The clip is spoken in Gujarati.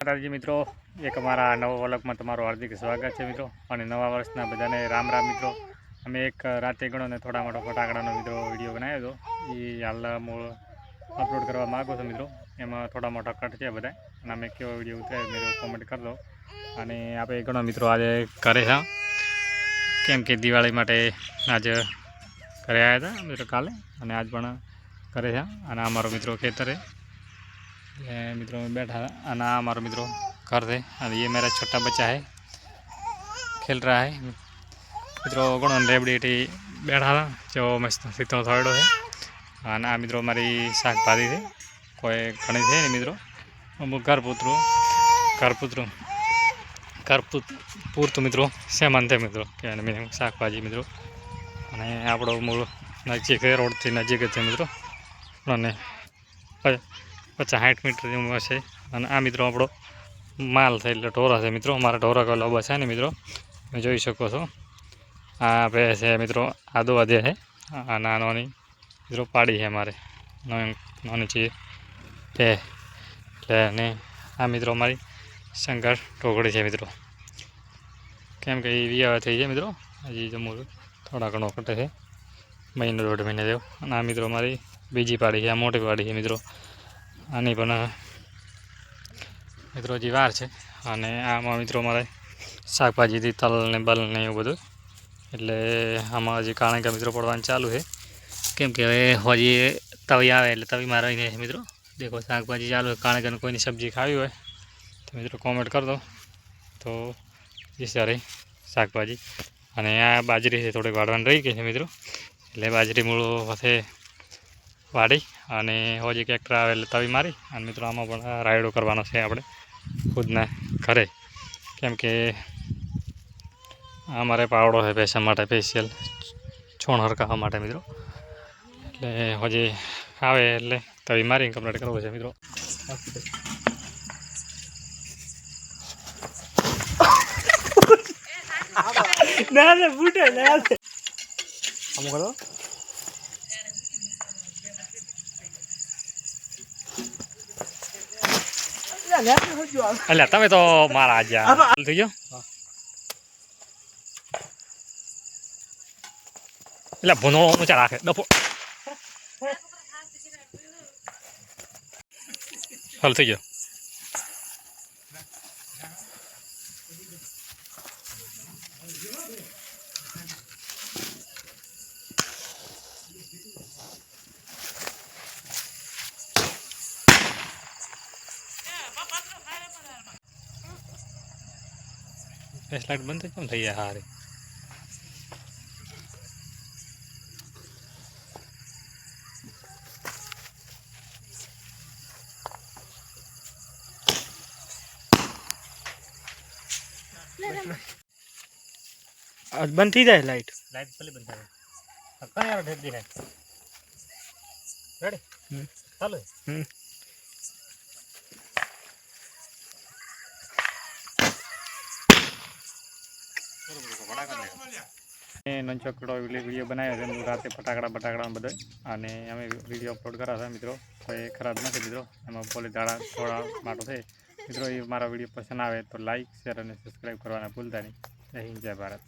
માતાજી મિત્રો, એક અમારા નવા વ્લોગમાં તમારું હાર્દિક સ્વાગત છે મિત્રો. અને નવા વર્ષના બધાને રામ રામ મિત્રો. અમે એક રાતે ગણો ને થોડા મોટો ફટાકડાનો વિડીયો બનાવ્યો હતો. એ હાલ હું અપલોડ કરવા માગું છું મિત્રો. એમાં થોડા મોટા કટ છે બધા, અને અમે કેવો વિડીયો ઉતાર્યો મિત્રો કોમેન્ટ કરી દો. અને આપણે ગણો મિત્રો આજે કરે છે, કેમ કે દિવાળી માટે આજે ઘરે આવ્યા હતા મિત્રો કાલે, અને આજ પણ કરે છે. અને અમારો મિત્રો ખેતરે मित्रों में बैठा था। अना हमारा मित्रों घर थे, और ये मेरा छोटा बच्चा है, खेल रहा है मित्रों। गुण रेबड़ी बैठा था जो मस्त सीतो थोड़ो है। और आ मित्रों हमारी शाक भाजी थे, कोई घनी थे नहीं मित्रों। अमुक घर पूरतुं मित्रों सेमन थे मित्रों के मीनिंग शाक भाजी मित्रों। અને આપણો મૂળ નજીક છે, રોડથી નજીક જ છે મિત્રો. અને 50-60 મીટર જેવું હશે. અને આ મિત્રો આપણો માલ છે, એટલે ઢોરા છે મિત્રો. અમારા ઢોરા કલો બસ છે ને મિત્રો, તમે જોઈ શકો છો. આ ભે છે મિત્રો, આદુ વધે છે. આ નાની મિત્રો પાડી છે અમારે, નાની છે તે. એટલે અને આ મિત્રો અમારી શંકર ઢોકળી છે મિત્રો, કેમ કે એ વિયા થઈ છે મિત્રો. હજી જમવું થોડા ઘણો કટે છે, મહિનો 1.5 મહિના જેવો. અને આ મિત્રો અમારી બીજી પાડી છે, આ મોટી પાડી છે મિત્રો. આની પણ મિત્રો હજી વાર છે. અને આમાં મિત્રો મારે શાકભાજીથી તલ ને બલ ને એવું બધું, એટલે આમાં હજી કારણકે મિત્રો પડવાનું ચાલુ છે. કેમ કે હવે હજી તવી આવે એટલે તવીમાં રહીને મિત્રો દેખો શાકભાજી ચાલુ છે. કારણકે કોઈની સબ્જી ખાવી હોય તો મિત્રો કોમેન્ટ કરી દો, તો એ સારી શાકભાજી. અને આ બાજરી છે, થોડીક વાળવાની રહી ગઈ છે મિત્રો, એટલે બાજરી મૂળો સાથે વાડી અને હજી ટ્રેક્ટર આવે એટલે તવી મારી. અને મિત્રો આમાં પણ રાયડો કરવાનો છે આપણે ખુદના ઘરે, કેમ કે અમારે પાવડો છે પૈસા માટે સ્પેશિયલ છોણ હરકાવવા માટે મિત્રો. એટલે હજી આવે એટલે તવી મારીને કમ્પ્લીટ કરવો છે મિત્રો. ના બૂટે અમુક કરો એટલે તમે તો મારા જ્યાં થઈ ગયો. એટલે ભૂનો ઊંચા રાખે ડફો હલ થઈ ગયો. ફ્લેશ લાઈટ બંધ કેમ થઈ જાય? હારે બંધ થઈ જાય લાઈટ ભલે બંધ થાય. કઈ યાર ઢેર દેખાય. રેડી ચાલો. નંચોકડો વિડીયો બનાવ્યો છે રાતે ફટાકડા બધો, અને અમે વિડીયો અપલોડ કર્યા હતા મિત્રો. કોઈ ખરાબ નથી મિત્રો, એમાં પોલીસ દાડા થોડા માટો છે મિત્રો. એ મારા વિડીયો પસંદ આવે તો લાઈક, શેર અને સબસ્ક્રાઈબ કરવાના ભૂલતા નહીં. જય હિન્દ, જય ભારત.